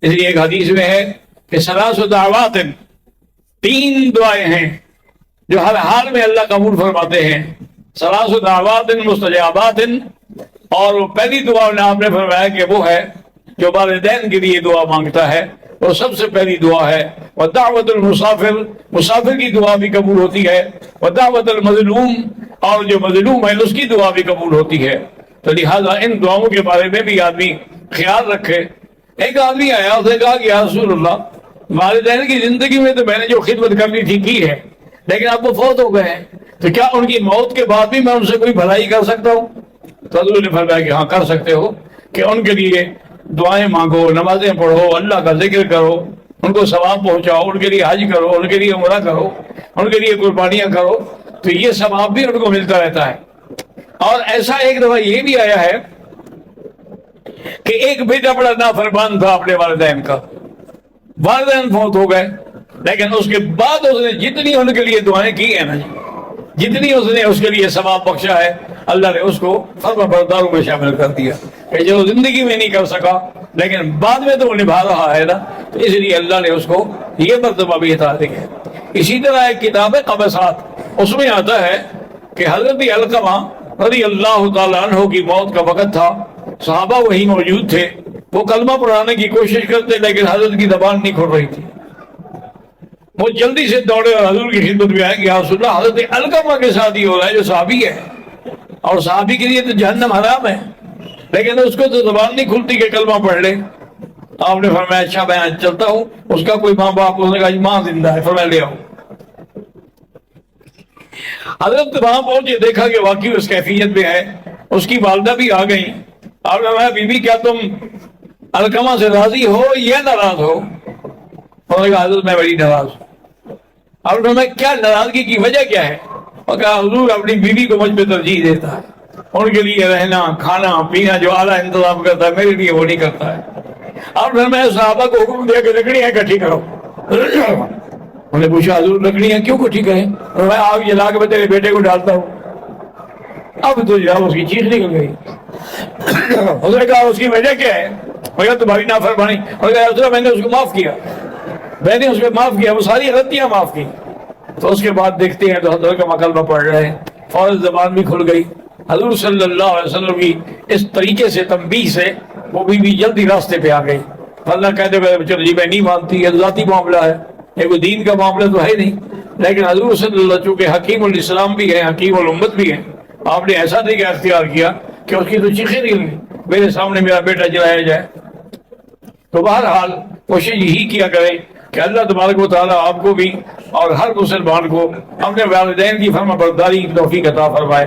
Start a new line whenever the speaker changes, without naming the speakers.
اس لیے ایک حدیث میں ہے کہ ثلاث دعوات، تین دعائیں ہیں جو ہر حال میں اللہ قبول فرماتے ہیں. ثلاث دعوات مستجابات، اور وہ پہلی دعا نے آپ نے فرمایا کہ وہ ہے جو والدین کے لیے دعا مانگتا ہے، وہ سب سے پہلی دعا ہے. ودعوت المسافر، مسافر کی دعا بھی قبول ہوتی ہے. ودعوت المظلوم، اور جو مظلوم ہے اس کی دعا بھی قبول ہوتی ہے. تو لہٰذا ان دعاؤں کے بارے میں بھی آدمی خیال رکھے. ایک آدمی آیا، اس نے کہا کہ یا رسول اللہ، والدین کی زندگی میں تو میں نے جو خدمت کرنی تھی کی ہے، لیکن اب وہ فوت ہو گئے ہیں، تو کیا ان کی موت کے بعد بھی میں ان سے کوئی بھلائی کر سکتا ہوں؟ تو حضور نے فرمایا کہ ہاں کر سکتے ہو، کہ ان کے لیے دعائیں مانگو، نمازیں پڑھو، اللہ کا ذکر کرو، ان کو ثواب پہنچاؤ، ان کے لیے حج کرو، ان کے لیے عمرہ کرو، ان کے لیے قربانیاں کرو، تو یہ ثواب بھی ان کو ملتا رہتا ہے. اور ایسا ایک دفعہ یہ بھی آیا ہے کہ ایک بیٹا بڑا نافرمان تھا اپنے والدین کا، والدین فوت ہو گئے، لیکن اس کے بعد اس نے جتنی ان کے لیے دعائیں کی ہیں نا، جتنی اس نے اس کے لیے ثواب بخشا ہے، اللہ نے اس کو فرما برداروں میں شامل کر دیا کہ جو زندگی میں نہیں کر سکا لیکن بعد میں تو وہ نبھا رہا ہے نا، تو اس لیے اللہ نے اس کو یہ مرتبہ بھی عطا دی ہے. اسی طرح ایک کتاب ہے قبسات، اس میں آتا ہے کہ حضرت علقمہ رضی اللہ تعالیٰ عنہ کی موت کا وقت تھا، صحابہ وہی موجود تھے، وہ کلمہ پڑھانے کی کوشش کرتے لیکن حضرت کی زبان نہیں کھل رہی تھی. وہ جلدی سے دوڑے اور حضور کی خدمت میں آئے کہ یا رسول اللہ، حضرت علقمہ کے ساتھ یہ ہو رہا ہے جو صحابی ہے، اور صحابی کے لیے تو جہنم حرام ہے، لیکن اس کو تو زبان نہیں کھلتی کہ کلمہ پڑھ لے. آپ نے فرمایا اچھا میں چلتا ہوں، اس کا کوئی ماں باپ، اس نے کہا ماں زندہ ہے، فرمایا لے آؤ. حضرت وہاں پہنچے، دیکھا کہ واقعی اس کیفیت میں ہے، اس کی والدہ بھی آ گئی. آپ نے فرمایا بی بی کیا تم علقمہ سے راضی ہو یا ناراض ہو؟ انہوں نے کہا حضرت میں بڑی ناراض ہوں. آپ نے فرمایا کیا ناراضگی کی وجہ کیا ہے؟ اور کہا حضور اپنی بیوی کو مجھ پہ ترجیح دیتا ہے، ان کے لیے رہنا کھانا پینا جو اعلیٰ انتظام کرتا ہے میرے لیے وہ نہیں کرتا ہے. اور پھر میں صحابہ کو حکم دیا کہ لکڑیاں اکٹھی کرو. انہوں نے پوچھا حضور لکڑیاں کیوں اکٹھی کریں؟ اور میں آگ جلا کے میں تیرے بیٹے کو ڈالتا ہوں. اب تو جناب اس کی چیخ نکل گئی. اس نے کہا اس کی وجہ کیا ہے؟ بھیا تمہاری نافرمانی. اور کہا میں نے اس کو معاف کیا، میں نے اس کو معاف کیا، وہ ساری غلطیاں معاف کی. تو اس کے بعد دیکھتے ہیں تو حضرت کا کلمہ پڑھ رہے ہیں، فوراً زبان بھی کھل گئی. حضور صلی اللہ علیہ وسلم کی اس طریقے سے تنبیہ سے وہ بھی جلدی راستے پہ آ گئی. اللہ کہتے ہوئے چلو جی میں نہیں مانتی، یہ ذاتی معاملہ ہے، یہ کوئی دین کا معاملہ تو ہے نہیں. لیکن حضور صلی اللہ چونکہ حکیم الاسلام بھی ہیں، حکیم الامت بھی ہیں، آپ نے ایسا طریقہ اختیار کیا کہ اس کی تو چیخیں نکل گئی، میرے سامنے میرا بیٹا جلایا جائے. تو بہرحال کوشش یہی کیا کریں کہ اللہ تبارک و تعالیٰ آپ کو بھی اور ہر مسلمان کو اپنے والدین کی فرما برداری کی توفیق عطا فرمائے.